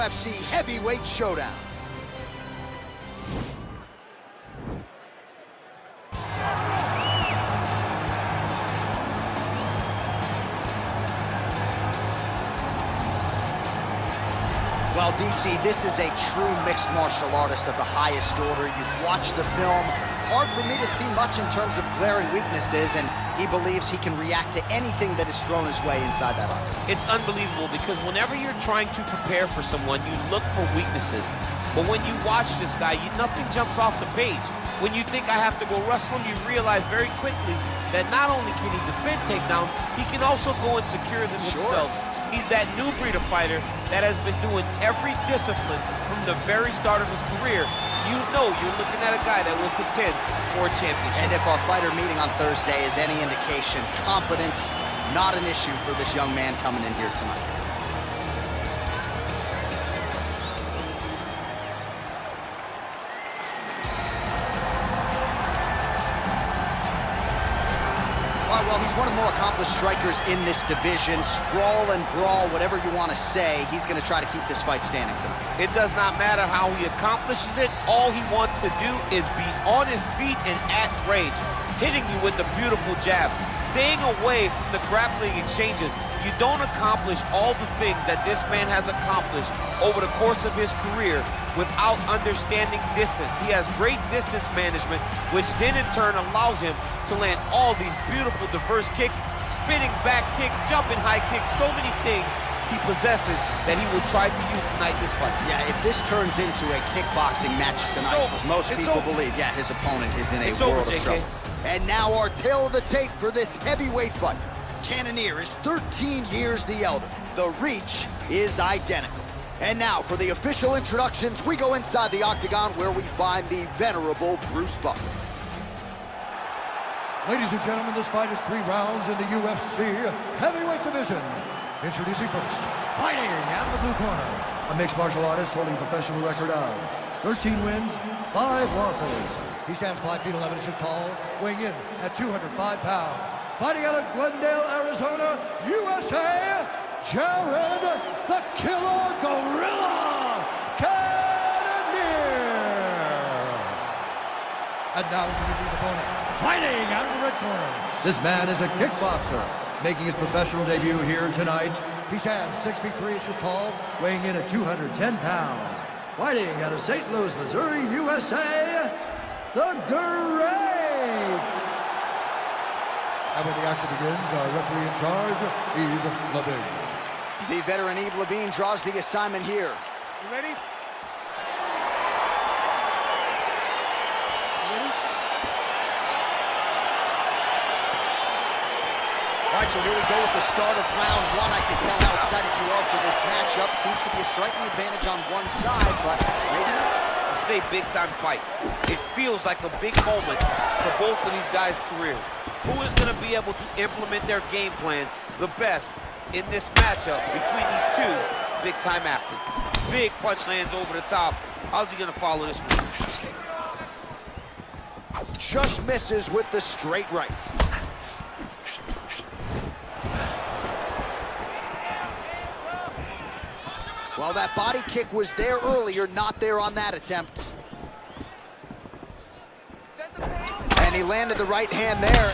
UFC Heavyweight Showdown. Well, DC, this is a true mixed martial artist of the highest order. You've watched the film. Hard for me to see much in terms of glaring weaknesses, and he believes he can react to anything that is thrown his way inside that octagon. It's unbelievable because whenever you're trying to prepare for someone, you look for weaknesses. But when you watch this guy, nothing jumps off the page. When you think I have to go wrestle him, you realize very quickly that not only can he defend takedowns, he can also go and secure them himself. He's that new breed of fighter that has been doing every discipline from the very start of his career. You know you're looking at a guy that will contend for a championship. And if our fighter meeting on Thursday is any indication, confidence, not an issue for this young man coming in here tonight. Well, he's one of the more accomplished strikers in this division. Sprawl and brawl, whatever you want to say, he's going to try to keep this fight standing tonight. It does not matter how he accomplishes it. All he wants to do is be on his feet and at range, hitting you with a beautiful jab, staying away from the grappling exchanges. You don't accomplish all the things that this man has accomplished over the course of his career without understanding distance. He has great distance management, which then in turn allows him to land all these beautiful diverse kicks, spinning back kick, jumping high kicks, so many things he possesses that he will try to use tonight in this fight. Yeah, if this turns into a kickboxing match tonight, most people believe, yeah, his opponent is in a world of trouble. And now our tale of the tape for this heavyweight fight. Cannonier is 13 years the elder. The reach is identical. And now for the official introductions, we go inside the octagon where we find the venerable Bruce Buffer. Ladies and gentlemen, this fight is 3 rounds in the UFC heavyweight division. Introducing first, fighting out of the blue corner, a mixed martial artist holding a professional record of 13 wins, 5 losses. He stands 5 feet 11 inches tall, weighing in at 205 pounds. Fighting out of Glendale, Arizona, USA, Jared the Killer Gorilla Cannonier. And now introducing his opponent, fighting out of the red corner. This man is a kickboxer, making his professional debut here tonight. He stands 6 feet 3 inches tall, weighing in at 210 pounds. Fighting out of St. Louis, Missouri, USA, the Great. And when the action begins, our referee in charge, Yves Levine. The veteran Yves Levine draws the assignment here. You ready? All right, so here we go with the start of round 1. I can tell how excited you are for this matchup. Seems to be a striking advantage on one side, but maybe not. This is a big-time fight. It feels like a big moment for both of these guys' careers. Who is going to be able to implement their game plan the best in this matchup between these two big-time athletes? Big punch lands over the top. How's he going to follow this one? Just misses with the straight right. Well, that body kick was there earlier, not there on that attempt. And he landed the right hand there.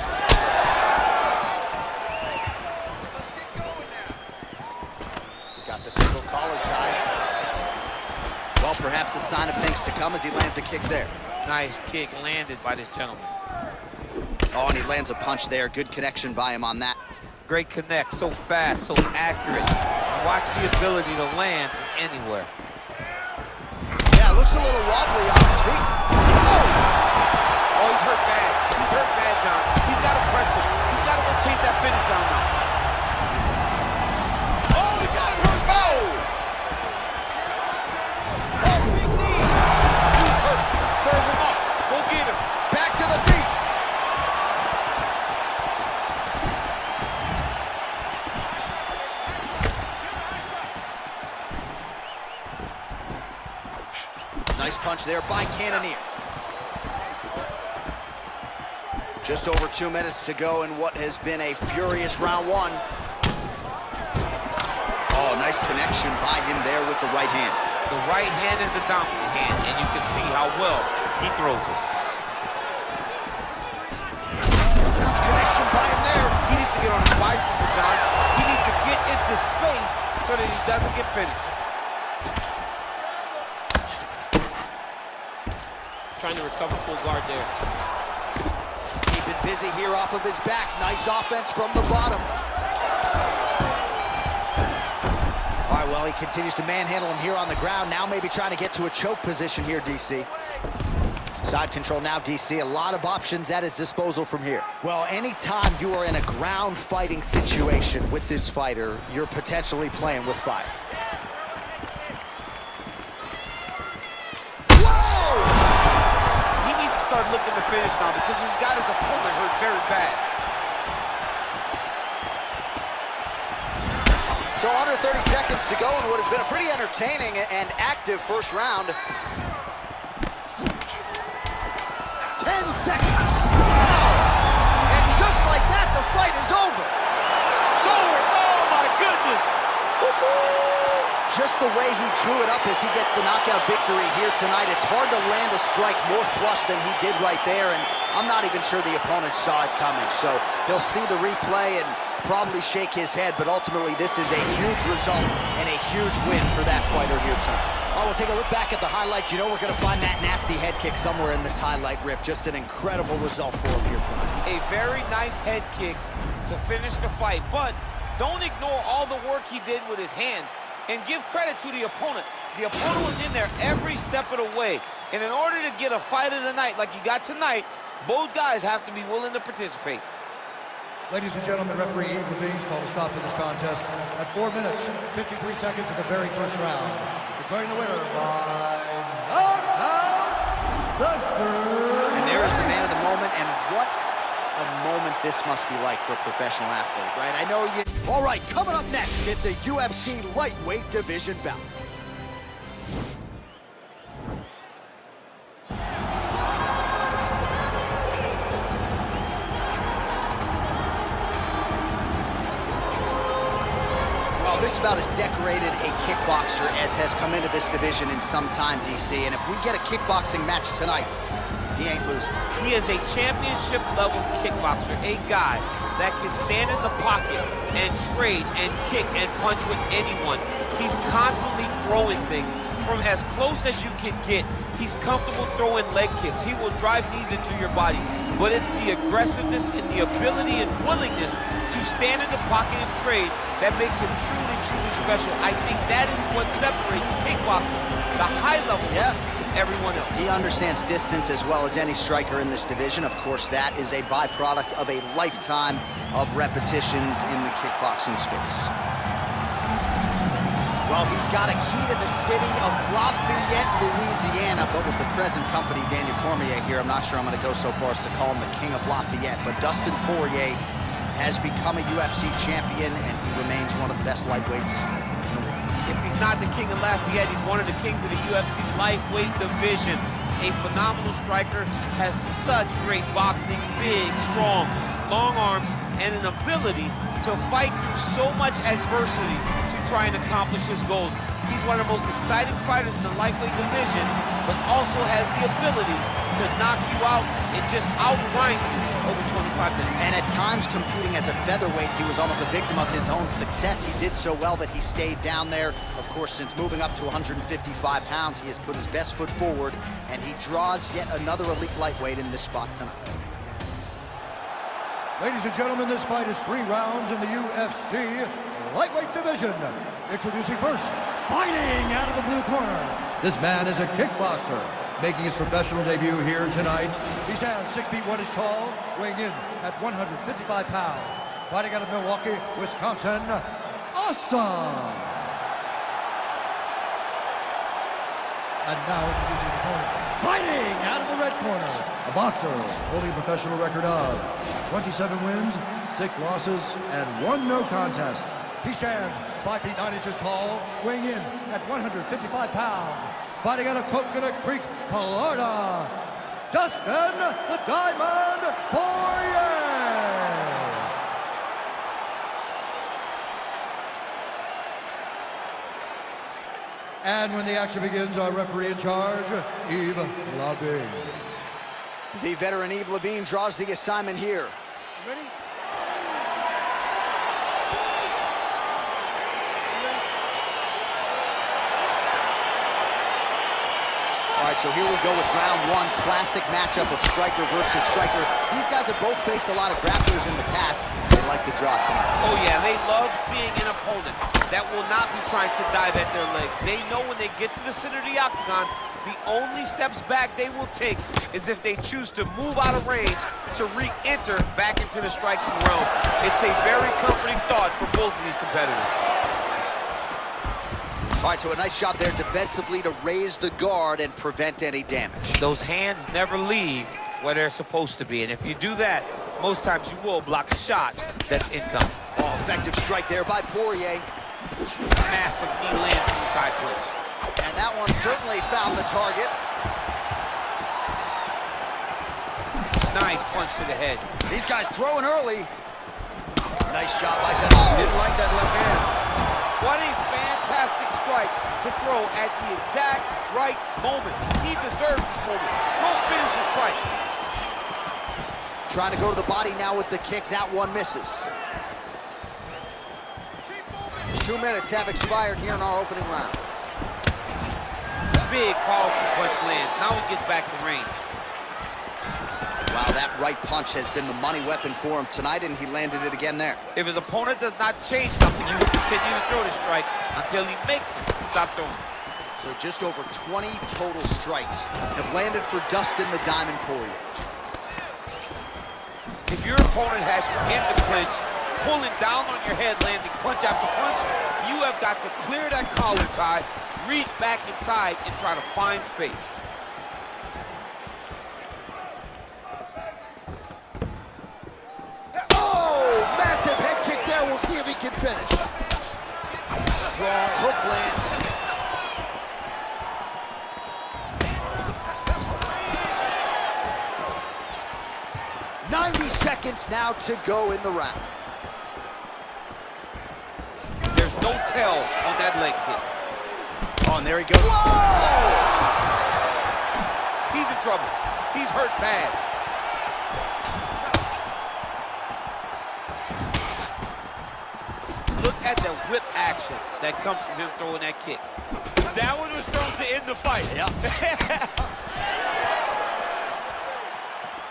Let's get going now. Got the single collar tie. Well, perhaps a sign of things to come as he lands a kick there. Nice kick landed by this gentleman. Oh, and he lands a punch there. Good connection by him on that. Great connect, so fast, so accurate. Watch the ability to land from anywhere. Yeah, looks a little wobbly on his feet. Oh, he's hurt bad. He's hurt bad, John. He's got to press him. He's got to go chase that finish down now. Oh, he got it hurt bad. Oh, big knee. He's hurt. Serve him up. Go get him. Back to the feet. Nice punch there by Cannonier. Just over 2 minutes to go in what has been a furious round 1. Oh, nice connection by him there with the right hand. The right hand is the dominant hand, and you can see how well he throws it. Huge connection by him there. He needs to get on his bicycle, John. He needs to get into space so that he doesn't get finished. Trying to recover full guard there. Keeping busy here off of his back. Nice offense from the bottom. All right, well, he continues to manhandle him here on the ground. Now maybe trying to get to a choke position here, DC. Side control now, DC. A lot of options at his disposal from here. Well, anytime you are in a ground fighting situation with this fighter, you're potentially playing with fire. Whoa! He needs to start looking to finish now because he's got his opponent hurt very bad. So under 30 seconds to go in what has been a pretty entertaining and active first round. 10 seconds. Wow! And just like that, the fight is over. It's over. Oh, my goodness. Just the way he drew it up as he gets the knockout victory here tonight, it's hard to land a strike more flush than he did right there, and I'm not even sure the opponent saw it coming. So he'll see the replay and probably shake his head, but ultimately this is a huge result and a huge win for that fighter here tonight. All right, we'll take a look back at the highlights. You know we're going to find that nasty head kick somewhere in this highlight rip. Just an incredible result for him here tonight. A very nice head kick to finish the fight, but don't ignore all the work he did with his hands and give credit to the opponent. The opponent was in there every step of the way, and in order to get a fight of the night like you got tonight, both guys have to be willing to participate. Ladies and gentlemen, referee Ethan Lees called a stop to this contest at 4 minutes, 53 seconds of the very first round. Declaring the winner by knockout, the third. And there is the man of the moment, and what a moment this must be like for a professional athlete, right? I know you... All right, coming up next, it's a UFC lightweight division bout. This is about as decorated a kickboxer as has come into this division in some time, DC. And if we get a kickboxing match tonight, he ain't losing. He is a championship-level kickboxer, a guy that can stand in the pocket and trade and kick and punch with anyone. He's constantly throwing things from as close as you can get. He's comfortable throwing leg kicks. He will drive knees into your body. But it's the aggressiveness and the ability and willingness to stand in the pocket and trade that makes him truly, truly special. I think that is what separates kickboxing, the high level, from everyone else. He understands distance as well as any striker in this division. Of course, that is a byproduct of a lifetime of repetitions in the kickboxing space. Well, he's got a key to the city of Lafayette, Louisiana, but with the present company, Daniel Cormier here, I'm not sure I'm going to go so far as to call him the king of Lafayette, but Dustin Poirier has become a UFC champion, and he remains one of the best lightweights in the world. If he's not the king of Lafayette, he's one of the kings of the UFC's lightweight division. A phenomenal striker, has such great boxing, big, strong, long arms, and an ability to fight through so much adversity to try and accomplish his goals. He's one of the most exciting fighters in the lightweight division, but also has the ability to knock you out and just outgrind you over 25 minutes. And at times, competing as a featherweight, he was almost a victim of his own success. He did so well that he stayed down there. Of course, since moving up to 155 pounds, he has put his best foot forward, and he draws yet another elite lightweight in this spot tonight. Ladies and gentlemen, this fight is 3 rounds in the UFC lightweight division. Introducing first, fighting out of the blue corner. This man is a kickboxer, making his professional debut here tonight. He stands 6 feet 1 inch tall, weighing in at 155 pounds. Fighting out of Milwaukee, Wisconsin, awesome! And now introducing his opponent, fighting out of the red corner. A boxer holding a professional record of 27 wins, 6 losses, and 1 no contest. He stands 5 feet 9 inches tall, weighing in at 155 pounds. Fighting out of Coconut Creek, Florida, Dustin the Diamond Poirier. And when the action begins, our referee in charge, Yves Lavigne. The veteran Yves Lavigne draws the assignment here. Ready? All right, so here we go with round one. Classic matchup of striker versus striker. These guys have both faced a lot of grapplers in the past. They like the draw tonight. Oh yeah, they love seeing an opponent that will not be trying to dive at their legs. They know when they get to the center of the octagon, the only steps back they will take is if they choose to move out of range to re-enter back into the striking realm. It's a very comforting thought for both of these competitors. All right, so a nice job there defensively to raise the guard and prevent any damage. Those hands never leave where they're supposed to be, and if you do that, most times you will block a shot that's incoming. Oh, effective strike there by Poirier. Massive knee lands in the tie clinch. And that one certainly found the target. Nice punch to the head. These guys throwing early. Nice job by Didn't Diaz. like that left hand. What a fantastic strike to throw at the exact right moment. He deserves this moment. Go finish his fight. Trying to go to the body now with the kick. That one misses. 2 minutes have expired here in our opening round. Big, powerful punch lands. Now he gets back to range. Wow, that right punch has been the money weapon for him tonight, and he landed it again there. If his opponent does not change something, he will continue to throw the strike until he makes him stop throwing. So just over 20 total strikes have landed for Dustin the Diamond Poirier. If your opponent has you in the clinch, pulling down on your head, landing punch after punch, you have got to clear that collar tie, reach back inside, and try to find space. Oh, massive head kick there. We'll see if he can finish. Strong hook lands. Seconds now to go in the round. There's no tell on that leg kick. Oh, and there he goes. Whoa! He's in trouble. He's hurt bad. Look at the whip action that comes from him throwing that kick. That one was thrown to end the fight. Yep.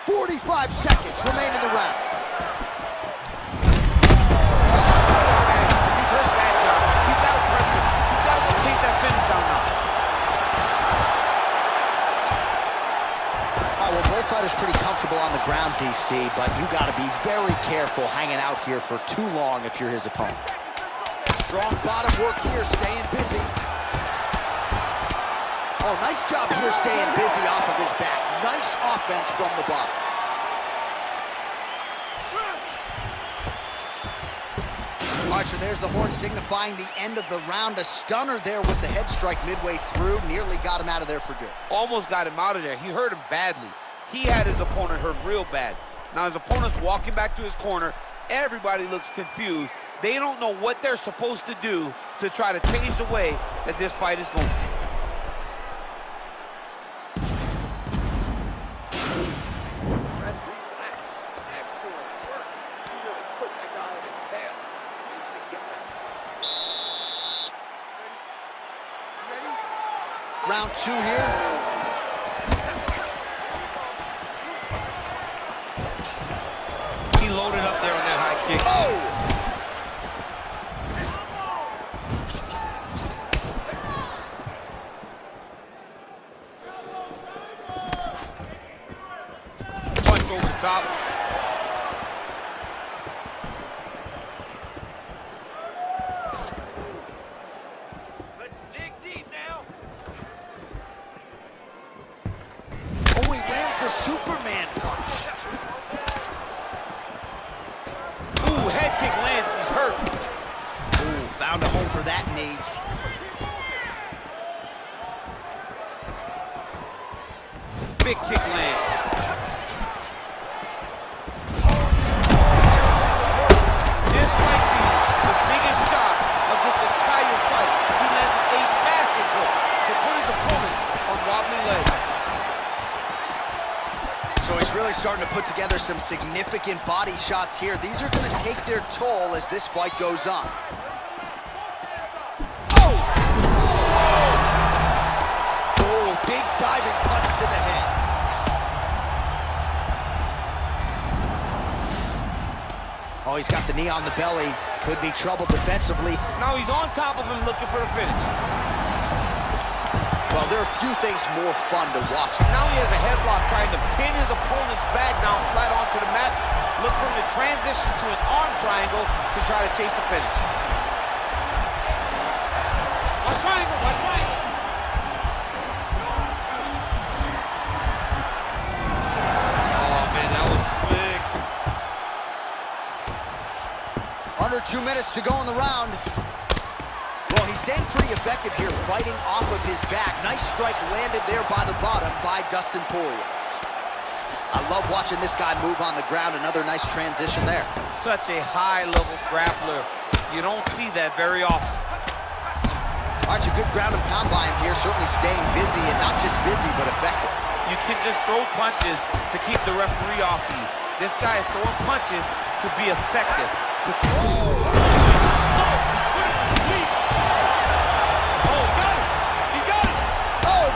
45 seconds remain in the round. He's hurt bad, John. He's got to press him. He's got to chase that finish down now. All right, well, both fighters pretty comfortable on the ground, DC, but you got to be very careful hanging out here for too long if you're his opponent. Strong bottom work here, staying busy. Oh, nice job here staying busy off of his back. Nice offense from the bottom. All right, so there's the horn signifying the end of the round. A stunner there with the head strike midway through. Nearly got him out of there for good. Almost got him out of there. He hurt him badly. He had his opponent hurt real bad. Now his opponent's walking back to his corner. Everybody looks confused. They don't know what they're supposed to do to try to change the way that this fight is going. Round two here. He loaded up there on that high kick. Oh! Punch over the top. Let's dig deep now. Oh, he lands the Superman punch. Ooh, head kick lands. He's hurt. Ooh, found a home for that knee. Big kick lands. This might be the biggest shot of this entire fight. He landed a massive hook. Really starting to put together some significant body shots here. These are going to take their toll as this fight goes on. Oh! Oh, big diving punch to the head. Oh, he's got the knee on the belly. Could be trouble defensively. Now he's on top of him looking for the finish. Well, there are a few things more fun to watch. Now he has a headlock trying to pin his opponent's back down flat onto the mat. Look for him to transition to an arm triangle to try to chase the finish. Watch triangle, watch triangle. Oh, man, that was slick. Under 2 minutes to go in the round. Well, he's staying pretty effective here, fighting off of his back. Nice strike landed there by the bottom by Dustin Poirier. I love watching this guy move on the ground. Another nice transition there. Such a high-level grappler. You don't see that very often. All right, a good ground and pound by him here, certainly staying busy, and not just busy, but effective. You can just throw punches to keep the referee off you. This guy is throwing punches to be effective.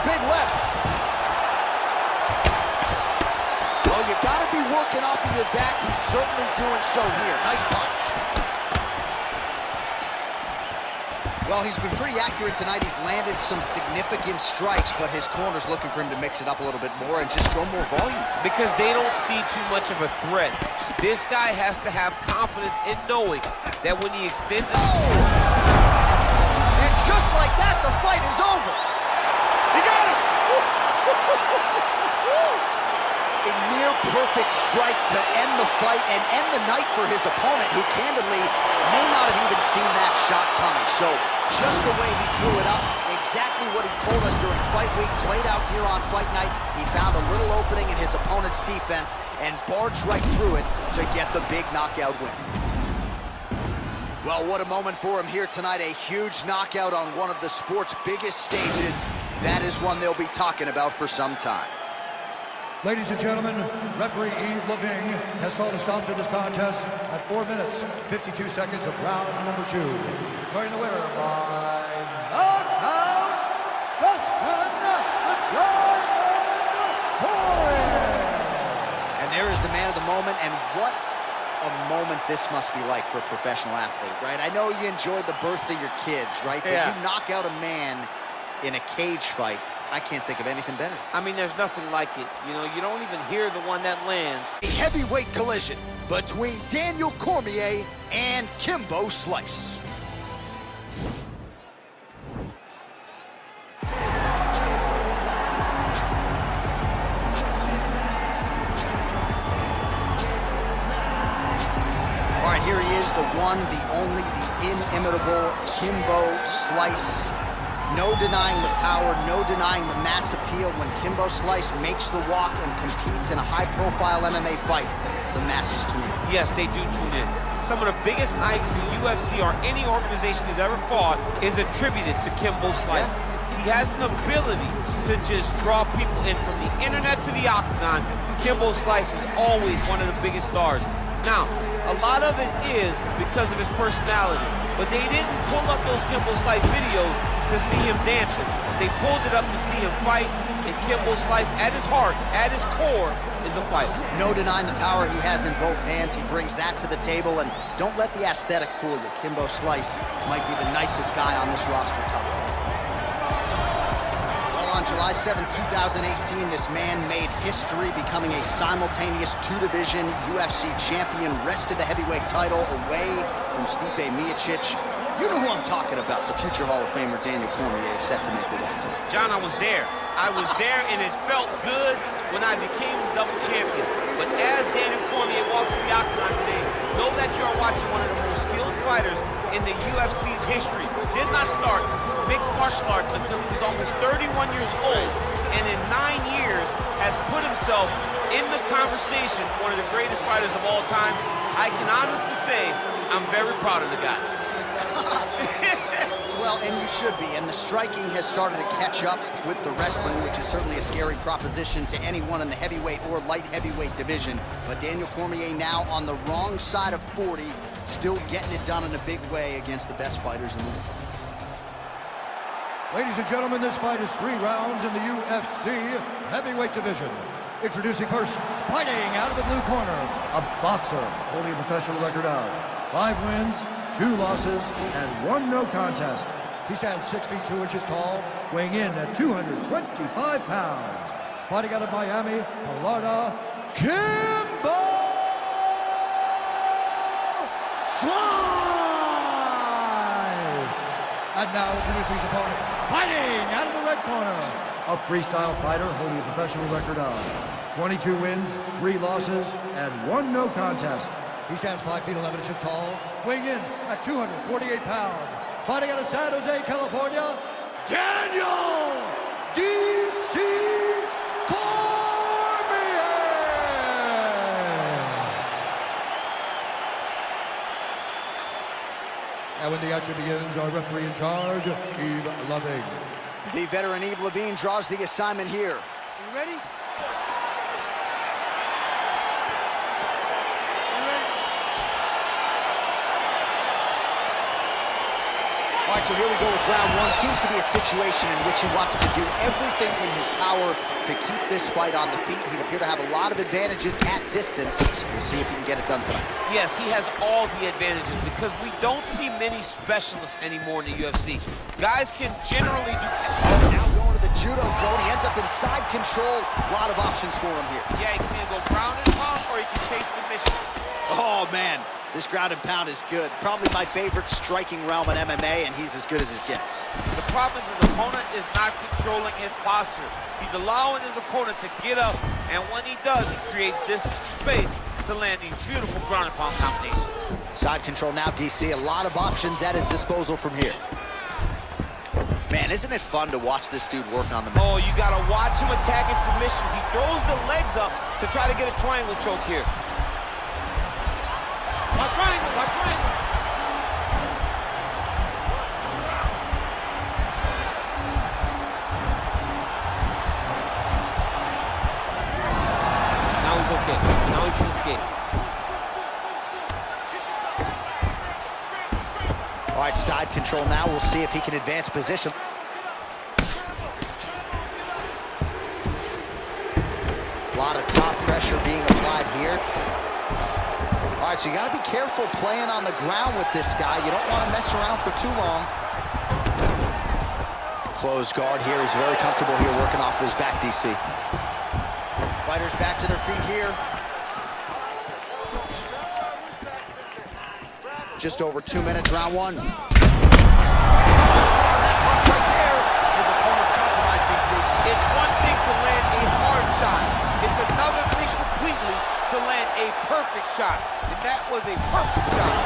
Big left. Well, you gotta be working off of your back. He's certainly doing so here. Nice punch. Well, he's been pretty accurate tonight. He's landed some significant strikes, but his corner's looking for him to mix it up a little bit more and just throw more volume. Because they don't see too much of a threat. This guy has to have confidence in knowing that when he extends it... And just like that, the fight is over. He got him! A near-perfect strike to end the fight and end the night for his opponent, who candidly may not have even seen that shot coming. So just the way he drew it up, exactly what he told us during fight week, played out here on fight night. He found a little opening in his opponent's defense and barged right through it to get the big knockout win. Well, what a moment for him here tonight. A huge knockout on one of the sport's biggest stages. That is one they'll be talking about for some time. Ladies and gentlemen, referee Yves Leving has called a stop to this contest at 4 minutes, 52 seconds of round number 2. Declaring the winner by knockout, Dustin Poirier. And there is the man of the moment, and what a moment this must be like for a professional athlete, right? I know you enjoyed the birth of your kids, right? Yeah. But you knock out a man in a cage fight, I can't think of anything better. I mean, there's nothing like it. You know, you don't even hear the one that lands. A heavyweight collision between Daniel Cormier and Kimbo Slice. All right, here he is, the one, the only, the inimitable Kimbo Slice. No denying the power, no denying the mass appeal. When Kimbo Slice makes the walk and competes in a high-profile MMA fight, the masses tune in. Yes, they do tune in. Some of the biggest nights the UFC or any organization has ever fought is attributed to Kimbo Slice. Yeah. He has an ability to just draw people in from the internet to the octagon. Kimbo Slice is always one of the biggest stars. Now, a lot of it is because of his personality, but they didn't pull up those Kimbo Slice videos to see him dancing. They pulled it up to see him fight, and Kimbo Slice, at his heart, at his core, is a fighter. No denying the power he has in both hands. He brings that to the table, and don't let the aesthetic fool you. Kimbo Slice might be the nicest guy on this roster, top to bottom. Well, on July 7, 2018, this man made history, becoming a simultaneous two-division UFC champion, wrested the heavyweight title away from Stipe Miocic. You know who I'm talking about. The future Hall of Famer Daniel Cormier is set to make the weight tonight. John, I was there. I was there, and it felt good when I became double champion. But as Daniel Cormier walks to the octagon today, know that you're watching one of the most skilled fighters in the UFC's history. Did not start mixed martial arts until he was almost 31 years old, and in 9 years has put himself in the conversation, one of the greatest fighters of all time. I can honestly say I'm very proud of the guy. Well, and you should be. And the striking has started to catch up with the wrestling, which is certainly a scary proposition to anyone in the heavyweight or light heavyweight division. But Daniel Cormier now on the wrong side of 40, still getting it done in a big way against the best fighters in the world. Ladies and gentlemen, this fight is 3 rounds in the UFC heavyweight division. Introducing first, fighting out of the blue corner, a boxer holding a professional record of 5 wins, 2 losses, and 1 no contest. He stands 6 feet 2 inches tall, weighing in at 225 pounds. Fighting out of Miami, Florida, Kimbo Slice! And now introducing his opponent, fighting out of the red corner, a freestyle fighter holding a professional record of 22 wins, 3 losses, and 1 no contest. He stands 5 feet 11 inches tall, weighing in at 248 pounds. Fighting out of San Jose, California, Daniel D.C. Cormier! And when the action begins, our referee in charge, Yves Loving. The veteran Yves Levine draws the assignment here. You ready? All right, so here we go with round 1. Seems to be a situation in which he wants to do everything in his power to keep this fight on the feet. He'd appear to have a lot of advantages at distance. We'll see if he can get it done tonight. Yes, he has all the advantages because we don't see many specialists anymore in the UFC. Guys can generally do... Now going to the judo throw, and he ends up in side control. A lot of options for him here. Yeah, he can either go ground and pound or he can chase submission. Oh, man. This ground and pound is good. Probably my favorite striking realm in MMA, and he's as good as it gets. The problem is his opponent is not controlling his posture. He's allowing his opponent to get up, and when he does, he creates distance and space to land these beautiful ground and pound combinations. Side control now, DC. A lot of options at his disposal from here. Man, isn't it fun to watch this dude work on the mat? Oh, you gotta watch him attacking submissions. He throws the legs up to try to get a triangle choke here. Watch triangle, watch triangle. Now he's okay. Now he can escape. All right, side control now. We'll see if he can advance position. A lot of top pressure being applied here. All right, so you got to be careful playing on the ground with this guy. You don't want to mess around for too long. Closed guard here. He's very comfortable here working off of his back, DC. Fighters back to their feet here. Just over 2 minutes, round 1. That punch right there. His opponent's compromised, DC. It's one thing to land a hard shot. It's another thing completely to land a perfect shot. And that was a perfect shot.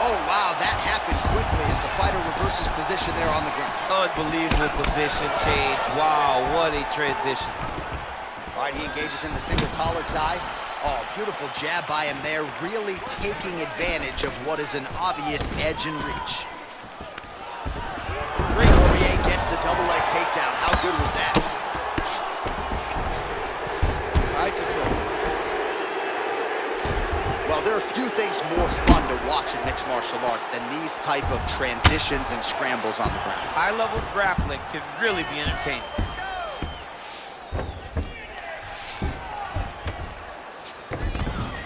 Oh, wow, that happened quickly as the fighter reverses position there on the ground. Unbelievable position change. Wow, what a transition. All right, he engages in the single collar tie. Oh, beautiful jab by him there, really taking advantage of what is an obvious edge and reach. Cormier gets the double leg takedown. How good was that? Side control. Well, there are few things more fun to watch in mixed martial arts than these type of transitions and scrambles on the ground. High-level grappling can really be entertaining.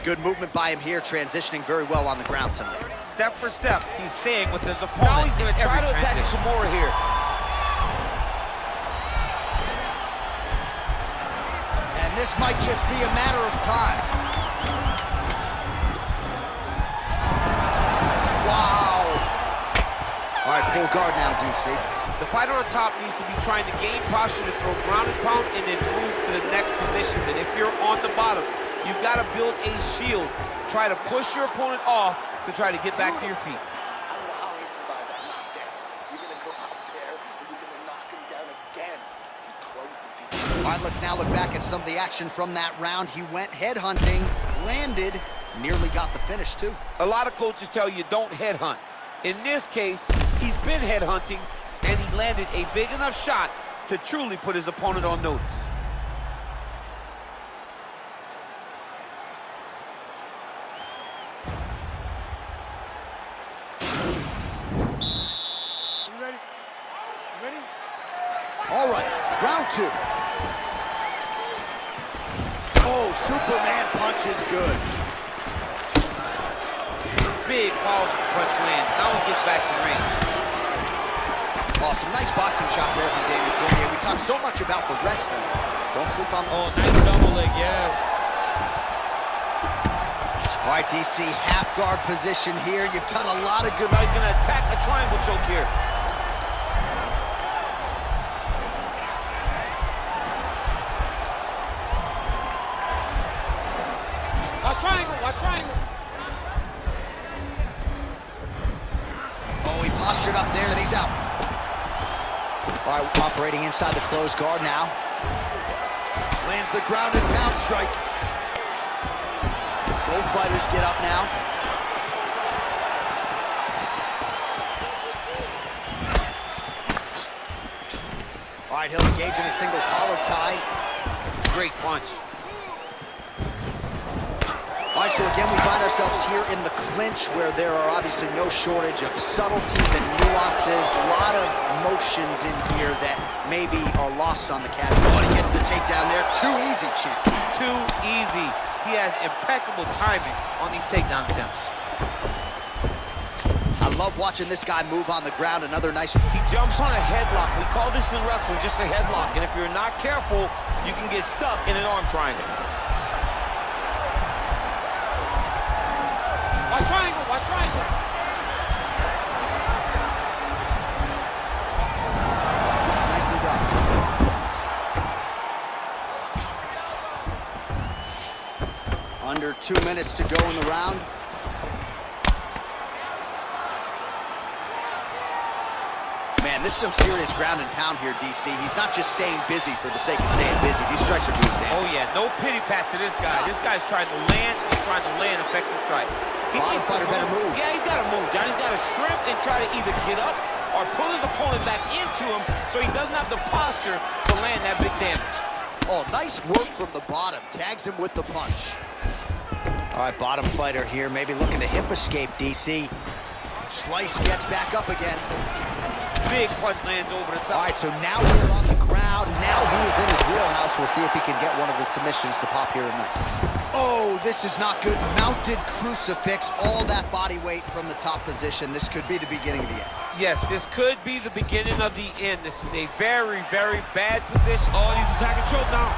Good movement by him here, transitioning very well on the ground tonight. Step for step, he's staying with his opponent. Now he's going to try to attack Kimura here. And this might just be a matter of time. Wow. All right, full guard now, DC. The fighter on top needs to be trying to gain posture to throw ground and pound and then move to the next position. And if you're on the bottom, you've got to build a shield. Try to push your opponent off to try to get back to your feet. I don't know how he survived that knockdown. You're going to go out there and you're going to knock him down again. You close the deal. All right, let's now look back at some of the action from that round. He went headhunting, landed, nearly got the finish, too. A lot of coaches tell you don't headhunt. In this case, He's been headhunting, and he landed a big enough shot to truly put his opponent on notice. You ready? You ready? All right, round 2. Oh, Superman punch is good. Big powerful punch lands. Now he gets back to range. Awesome, nice boxing shots there from Daniel Cormier. We talk so much about the wrestling. Don't sleep on. Oh, nice double leg, yes. All right, DC, half guard position here. You've done a lot of good. Now he's gonna attack a triangle choke here. Watch triangle, watch triangle. Oh, he postured up there and he's out. All right, operating inside the closed guard now. Lands the ground and pound strike. Both fighters get up now. All right, he'll engage in a single collar tie. Great punch. All right, so again, we find ourselves here in the clinch where there are obviously no shortage of subtleties and nuances. A lot of motions in here that maybe are lost on the cat. Oh, and he gets the takedown there. Too easy, champ. Too easy. He has impeccable timing on these takedown attempts. I love watching this guy move on the ground. Another nice... He jumps on a headlock. We call this in wrestling just a headlock. And if you're not careful, you can get stuck in an arm triangle. Watch triangle, watch triangle. Nicely done. Under 2 minutes to go in the round. Man, this is some serious ground and pound here, DC. He's not just staying busy for the sake of staying busy. These strikes are doing damage. Oh, yeah, no pity pat to this guy. This guy's trying to land, he's trying to land effective strikes. He needs to fighter better move. Yeah, he's got to move, John. He's got to shrimp and try to either get up or pull his opponent back into him so he doesn't have the posture to land that big damage. Oh, nice work from the bottom. Tags him with the punch. All right, bottom fighter here, maybe looking to hip escape, DC. Slice gets back up again. Big punch lands over the top. All right, so now we're on the ground. Now he is in his wheelhouse. We'll see if he can get one of his submissions to pop here tonight. Oh, this is not good. Mounted crucifix, all that body weight from the top position. This could be the beginning of the end. Yes, this could be the beginning of the end. This is a very, very bad position. Oh, and he's attacking choke now.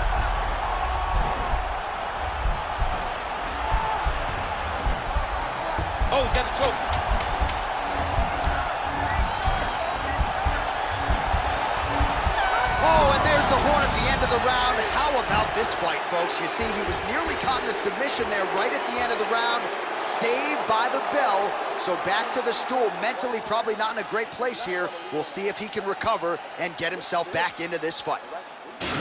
Oh, he's got the choke. Oh, and there's the horn at the end of the round. How about this fight, folks? You see, he was nearly caught in a submission there right at the end of the round. Saved by the bell. So back to the stool. Mentally probably not in a great place here. We'll see if he can recover and get himself back into this fight.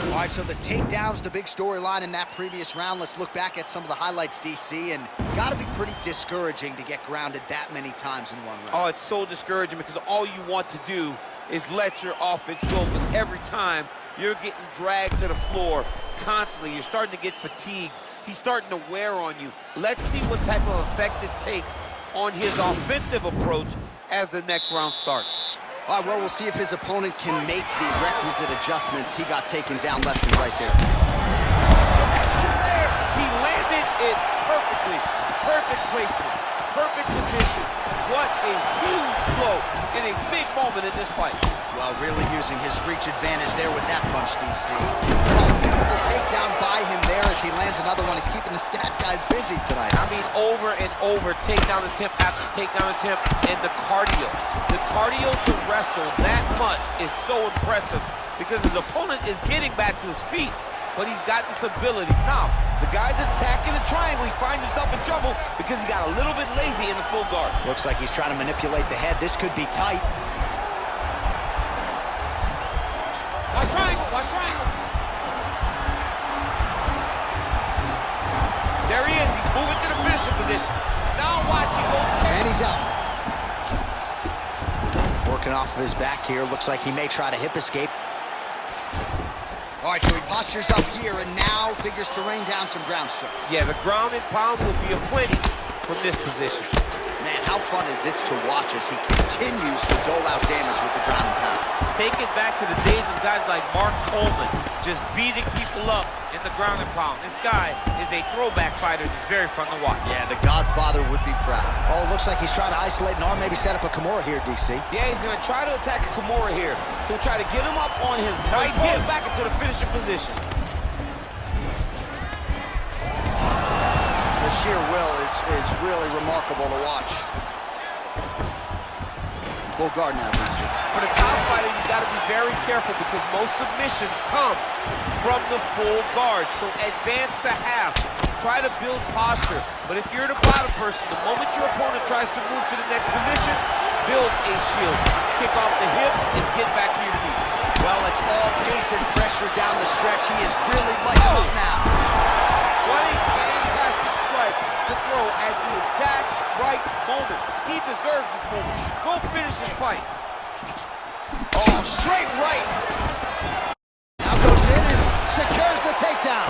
All right, so the takedown's the big storyline in that previous round. Let's look back at some of the highlights, DC, and got to be pretty discouraging to get grounded that many times in one round. Oh, it's so discouraging because all you want to do is let your offense go, but every time you're getting dragged to the floor constantly. You're starting to get fatigued. He's starting to wear on you. Let's see what type of effect it takes on his offensive approach as the next round starts. All right, well, we'll see if his opponent can make the requisite adjustments. He got taken down left and right there. He landed it perfectly. Perfect placement. Perfect position. What a huge blow in a big moment in this fight. Well, really using his reach advantage there with that punch, DC. Oh, beautiful takedown by him there as he lands another one. He's keeping the stat guys busy tonight. I mean, over and over, takedown attempt after takedown attempt, and the cardio. The cardio to wrestle that much is so impressive because his opponent is getting back to his feet, but he's got this ability. Now, the guy's attacking the triangle. He finds himself in trouble because he got a little bit lazy in the full guard. Looks like he's trying to manipulate the head. This could be tight. Watch triangle, watch triangle. There he is. He's moving to the finishing position. Now watch him go. And he's out. of his back here. Looks like he may try to hip escape. All right, so he postures up here and now figures to rain down some ground strikes. Yeah, the ground and pound will be aplenty from this position. Man, how fun is this to watch as he continues to dole out damage with the ground and pound? Take it back to the days of guys like Mark Coleman, just beating people up in the ground and pound. This guy is a throwback fighter that's very fun to watch. Yeah, the Godfather would be proud. Oh, it looks like he's trying to isolate an arm, maybe set up a Kimura here, DC. Yeah, he's going to try to attack Kimura here. He'll try to get him up on his right foot, back into the finishing position. The sheer will is really remarkable to watch. Full guard now, DC. For the top fighter, you got to be very careful because most submissions come from the full guard. So advance to half. Try to build posture. But if you're the bottom person, the moment your opponent tries to move to the next position, build a shield. Kick off the hips and get back to your knees. Well, it's all pace and pressure down the stretch. He is really lighting up now. What a fantastic strike to throw at the exact right moment. He deserves this moment. Go finish this fight. Oh, straight right. Now goes in and secures the takedown.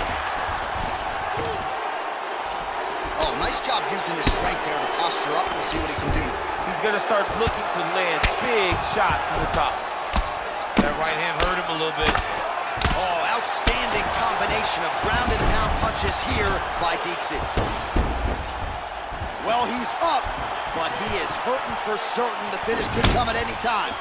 Oh, nice job using his strength there to posture up. We'll see what he can do. He's going to start looking to land big shots from the top. That right hand hurt him a little bit. Oh, outstanding combination of ground and pound punches here by DC. Well, he's up, but he is hurting for certain. The finish could come at any time.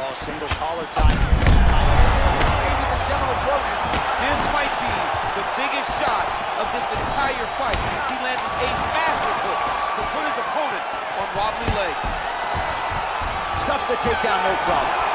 Oh, single collar time. Maybe the seminal blow is. This might be the biggest shot of this entire fight. He landed a massive hook to put his opponent on wobbly legs. Stuffs the takedown, no problem.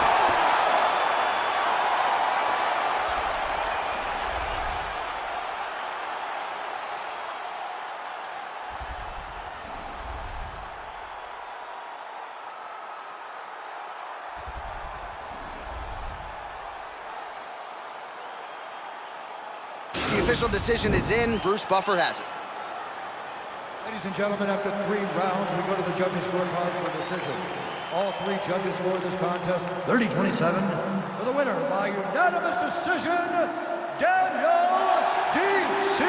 The official decision is in. Bruce Buffer has it. Ladies and gentlemen, after 3 rounds, we go to the judges' scorecards for decision. All 3 judges scored this contest 30-27. For the winner by unanimous decision, Daniel D.C.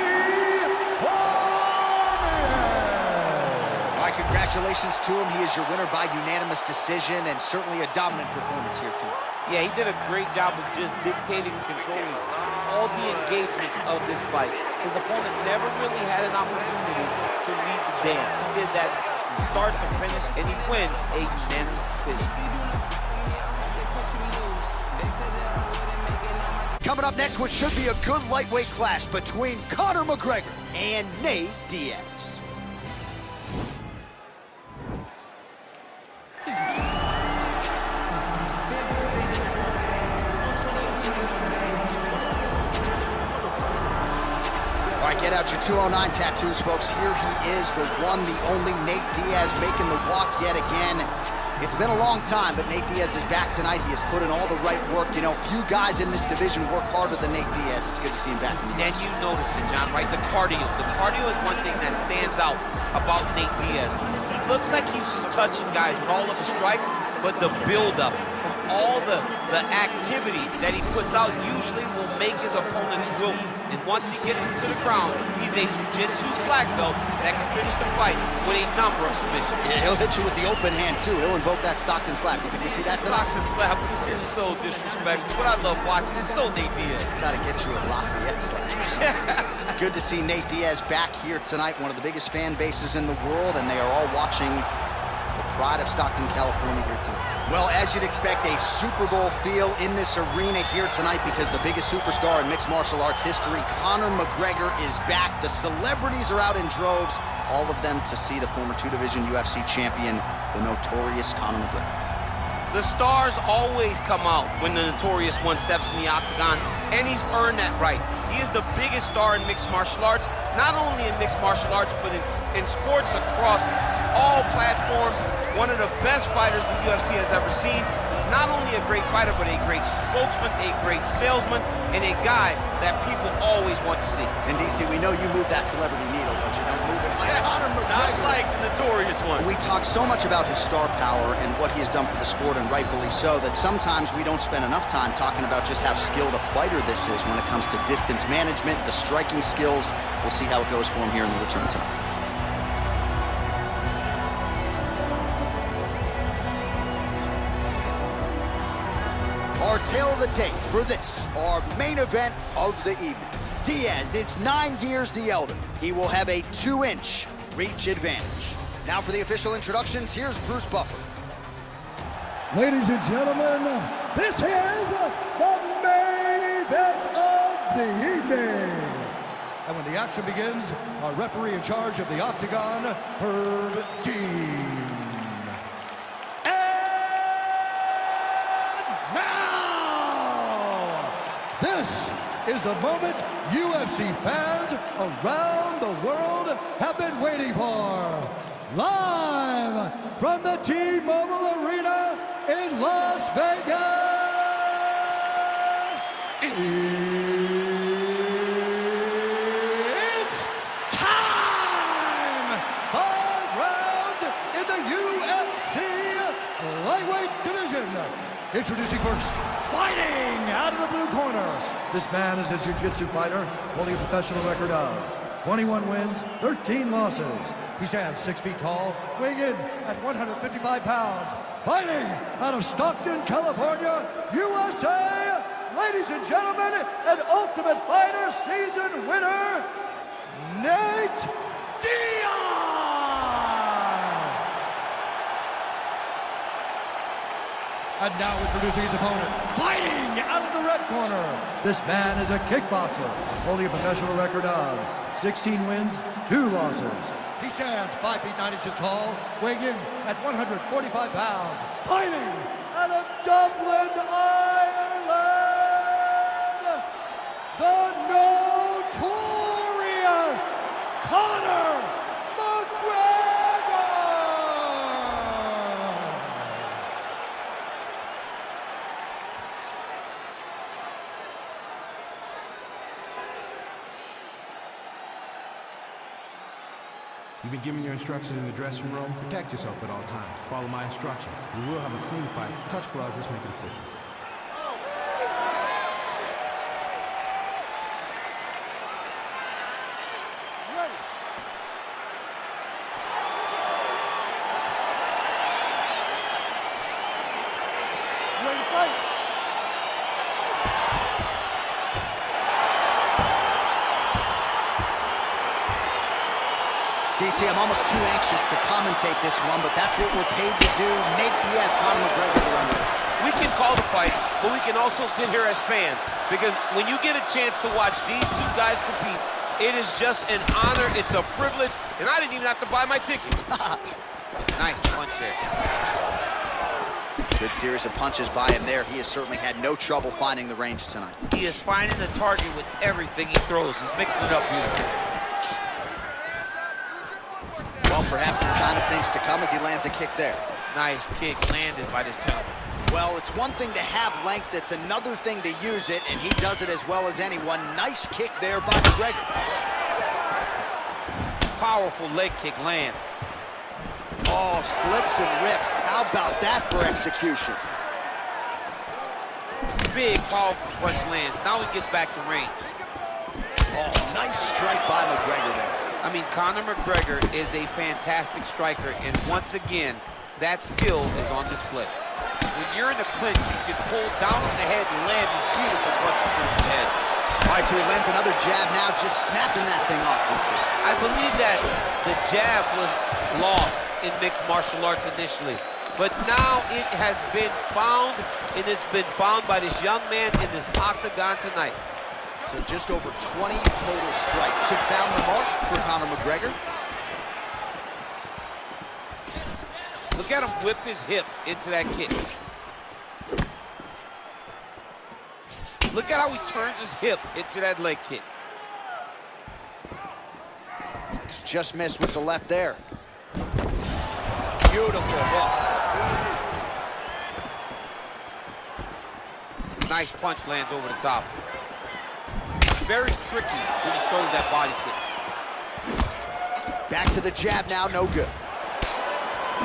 All right, congratulations to him. He is your winner by unanimous decision and certainly a dominant performance here tonight. Yeah, he did a great job of just dictating and controlling all the engagements of this fight. His opponent never really had an opportunity to lead the dance. He did that from start to finish, and he wins a unanimous decision. Coming up next, what should be a good lightweight clash between Conor McGregor and Nate Diaz. All right, get out your 209 tattoos, folks. Here he is, the one, the only Nate Diaz, making the walk yet again. It's been a long time, but Nate Diaz is back tonight. He has put in all the right work. You know, few guys in this division work harder than Nate Diaz. It's good to see him back in the And UFC. you notice it, John, right? The cardio. The cardio is one thing that stands out about Nate Diaz. He looks like he's just touching guys with all of his strikes, but the buildup from all the activity that he puts out usually will make his opponents wilt. And once he gets him to the ground, he's a jiu-jitsu black belt that can finish the fight with a number of submissions. Yeah, he'll hit you with the open hand, too. He'll invoke that Stockton slap. You think we see that tonight? Stockton slap is just so disrespectful. What I love watching is so Nate Diaz. Gotta get you a Lafayette slaps. Good to see Nate Diaz back here tonight, one of the biggest fan bases in the world, and they are all watching the pride of Stockton, California here tonight. Well, as you'd expect, a Super Bowl feel in this arena here tonight because the biggest superstar in mixed martial arts history, Conor McGregor, is back. The celebrities are out in droves, all of them to see the former 2-division UFC champion, the notorious Conor McGregor. The stars always come out when the notorious one steps in the octagon, and he's earned that right. He is the biggest star in mixed martial arts, not only in mixed martial arts, but in sports across all platforms. One of the best fighters the UFC has ever seen. not only a great fighter, but a great spokesman, a great salesman, and a guy that people always want to see. And DC, we know you move that celebrity needle, but you don't move it like Conor McGregor. Not like the notorious one. We talk so much about his star power and what he has done for the sport, and rightfully so, that sometimes we don't spend enough time talking about just how skilled a fighter this is when it comes to distance management, the striking skills. We'll see how it goes for him here in the return tonight. Our tail of the tape for this, our main event of the evening. Diaz is 9 years the elder. He will have a 2-inch reach advantage. Now for the official introductions, here's Bruce Buffer. Ladies and gentlemen, this is the main event of the evening. And when the action begins, our referee in charge of the Octagon, Herb Dean. This is the moment UFC fans around the world have been waiting for. Live from the T-Mobile Arena in Las Vegas, it's time! 5 rounds in the UFC lightweight division. Introducing first, fighting out of the blue corner. This man is a jiu-jitsu fighter, holding a professional record of 21 wins, 13 losses. He stands 6 feet tall, weighing in at 155 pounds. Fighting out of Stockton, California, USA, ladies and gentlemen, an Ultimate Fighter season winner, Nate Diaz! And now introducing his opponent, fighting out of the red corner. This man is a kickboxer, holding a professional record of 16 wins, 2 losses. He stands 5 feet 9 inches tall, weighing in at 145 pounds. Fighting out of Dublin, Ireland, the notorious Conor McGregor! You've been given your instructions in the dressing room. Protect yourself at all times. Follow my instructions. We will have a clean fight. Touch gloves. Let's make it official. Ready to fight? DC, I'm almost too anxious to commentate this one, but that's what we're paid to do. Nate Diaz, Conor McGregor, the runner. We can call the fight, but we can also sit here as fans, because when you get a chance to watch these two guys compete, it is just an honor, it's a privilege, and I didn't even have to buy my tickets. Nice punch there. Good series of punches by him there. He has certainly had no trouble finding the range tonight. He is finding the target with everything he throws. He's mixing it up beautifully. Well, perhaps a sign of things to come as he lands a kick there. Nice kick landed by this gentleman. Well, it's one thing to have length, it's another thing to use it, and he does it as well as anyone. Nice kick there by McGregor. Powerful leg kick lands. Oh, slips and rips. How about that for execution? Big, powerful punch lands. Now he gets back to range. Oh, nice strike by McGregor there. I mean, Conor McGregor is a fantastic striker, and once again, that skill is on display. When you're in the clinch, you can pull down on the head and land these beautiful punches to the head. All right, so he lands another jab now, just snapping that thing off, DC. I believe that the jab was lost in mixed martial arts initially, but now it has been found, and it's been found by this young man in this octagon tonight. So just over 20 total strikes have found the mark for Conor McGregor. Look at him whip his hip into that kick. Look at how he turns his hip into that leg kick. Just missed with the left there. Beautiful hook. Nice punch lands over the top. Very tricky when he throws that body kick. Back to the jab now, no good.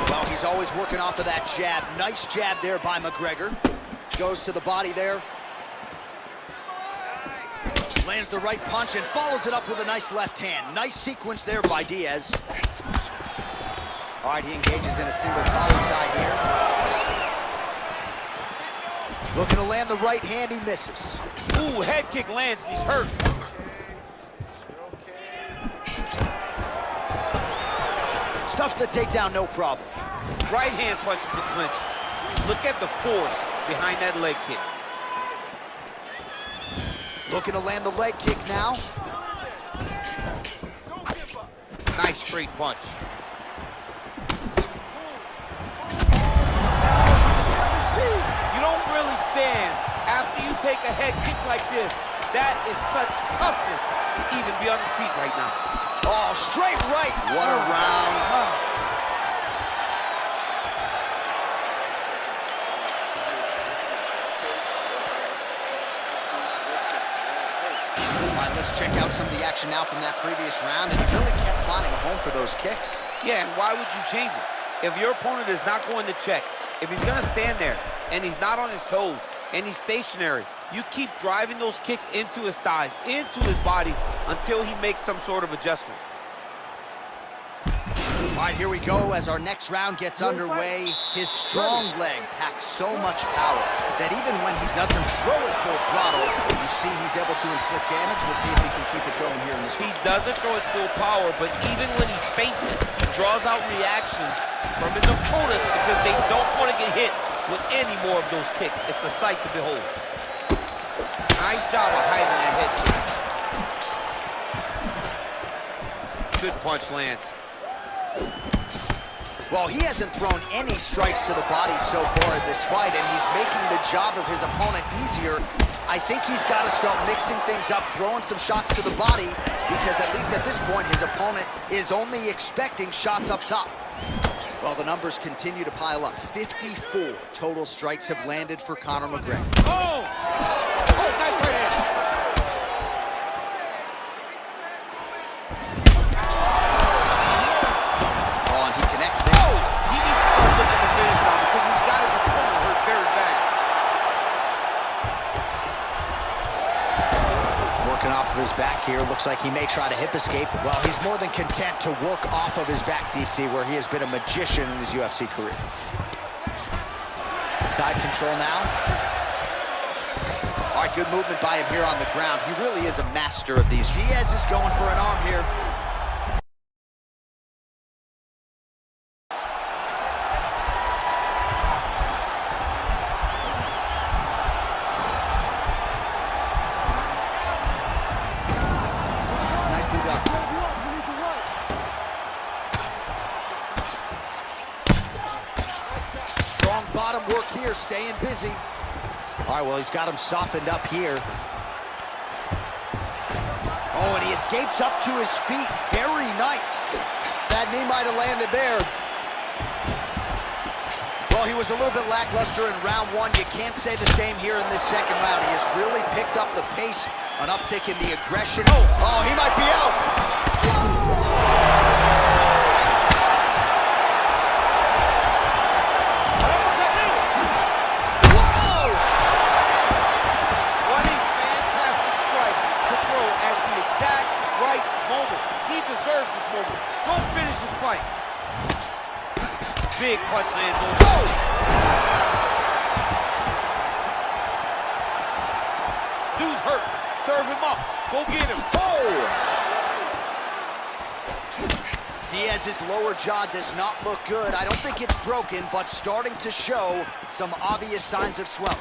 Well, he's always working off of that jab. Nice jab there by McGregor. Goes to the body there. Lands the right punch and follows it up with a nice left hand. Nice sequence there by Diaz. All right, he engages in a single collar tie here. Looking to land the right hand, he misses. Ooh, head kick lands and he's hurt. Stuffs the takedown, no problem. Right hand punch to the clinch. Look at the force behind that leg kick. Looking to land the leg kick now. Nice straight punch. You don't really stand after you take a head kick like this. That is such toughness to even be on his feet right now. Oh, straight right. What a round. All right, let's check out some of the action now from that previous round, and he really kept finding a home for those kicks. Yeah, and why would you change it? If your opponent is not going to check, if he's going to stand there and he's not on his toes and he's stationary, you keep driving those kicks into his thighs, into his body until he makes some sort of adjustment. All right, here we go as our next round gets underway. His strong leg packs so much power that even when he doesn't throw it full throttle, you see he's able to inflict damage. We'll see if he can keep it going here in this He round. doesn't throw it full power, but even when he feints it, he draws out reactions from his opponents because they don't want to get hit with any more of those kicks. It's a sight to behold. Nice job of hiding that head kick. Good punch lands. Well, he hasn't thrown any strikes to the body so far in this fight, and he's making the job of his opponent easier. I think he's got to start mixing things up, throwing some shots to the body, because at least at this point, his opponent is only expecting shots up top. Well, the numbers continue to pile up. 54 total strikes have landed for Conor McGregor. Oh! Oh, nice right hand. Off of his back here, looks like he may try to hip escape. Well, he's more than content to work off of his back, DC, where he has been a magician in his UFC career. Side control now. All right, good movement by him here on the ground. He really is a master of these. Diaz is going for an arm here. Strong bottom work here, staying busy. All right, well, he's got him softened up here. Oh, and he escapes up to his feet. Very nice. That knee might have landed there. Well, he was a little bit lackluster in round one. You can't say the same here in this second round. He has really picked up the pace, an uptick in the aggression. Oh, he might be out. Big punch lands on the Dude's hurt. Serve him up. Go get him. Diaz's lower jaw does not look good. I don't think it's broken, but starting to show some obvious signs of swelling.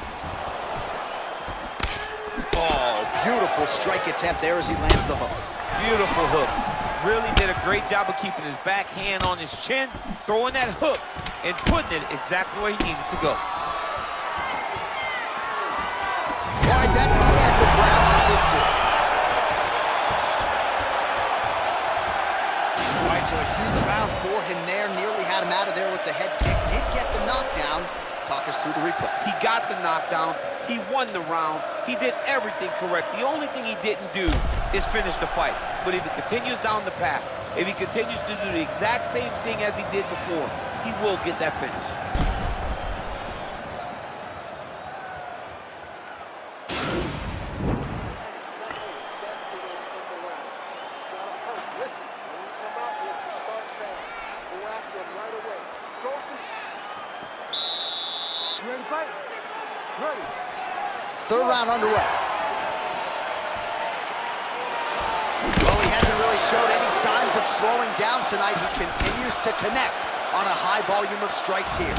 Oh, beautiful strike attempt there as he lands the hook. Beautiful hook. Really did a great job of keeping his back hand on his chin, throwing that hook, and putting it exactly where he needed to go. All right, that's the end of round number 2. All right, so a huge round for him there. Nearly had him out of there with the head kick. Did get the knockdown. Talk us through the replay. He got the knockdown. He won the round. He did everything correct. The only thing he didn't do is finish the fight. But if he continues down the path, if he continues to do the exact same thing as he did before, he will get that finish. You ready to fight? Ready. Third round underway. Well, he hasn't really showed any signs of slowing down tonight. He continues to connect on a high volume of strikes here.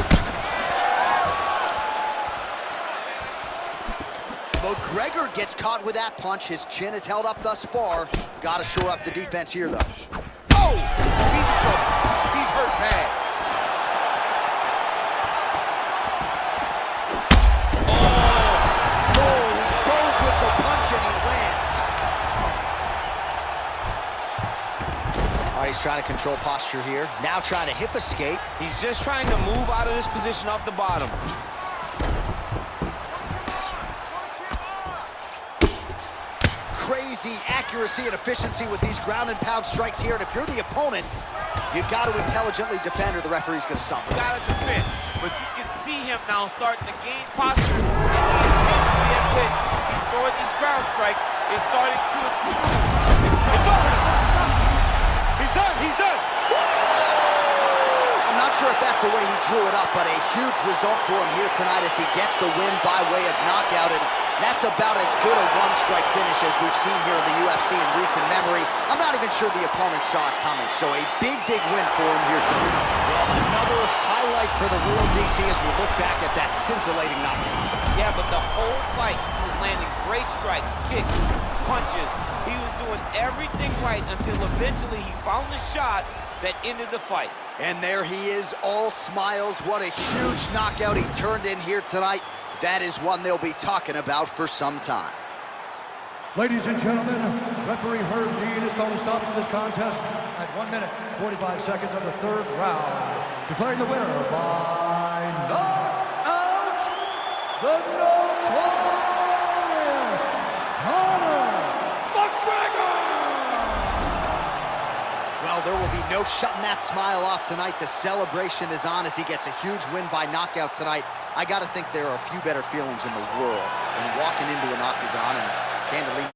McGregor gets caught with that punch. His chin is held up thus far. Got to shore up the defense here, though. Oh! He's in trouble. He's hurt bad. Oh, he dove with the punch and he lands. All right, he's trying to control posture here. Now trying to hip escape. He's just trying to move out of this position off the bottom. Crazy accuracy and efficiency with these ground and pound strikes here. And if you're the opponent, you've got to intelligently defend or the referee's going to stop it. Got to defend. But you can see him now starting to gain posture. And the intensity at which he's throwing these ground strikes is starting to improve. It's over. He's done. He's done. I'm not sure if that's the way he drew it up, but a huge result for him here tonight as he gets the win by way of knockout. And that's about as good a one-strike finish as we've seen here in the UFC in recent memory. I'm not even sure the opponent saw it coming, so a big, big win for him here tonight. Well, another highlight for the real DC as we look back at that scintillating knockout. Yeah, but the whole fight, he was landing great strikes, kicks, punches. He was doing everything right until eventually he found the shot that ended the fight. And there he is, all smiles. What a huge knockout he turned in here tonight. That is one they'll be talking about for some time. Ladies and gentlemen, referee Herb Dean has called a stop to this contest at 1 minute, 45 seconds of the third round. Declaring the winner by knockout, the notorious McGregor! Well, there will be no shutting that smile off tonight. The celebration is on as he gets a huge win by knockout tonight. I got to think there are a few better feelings in the world than walking into an octagon and candidly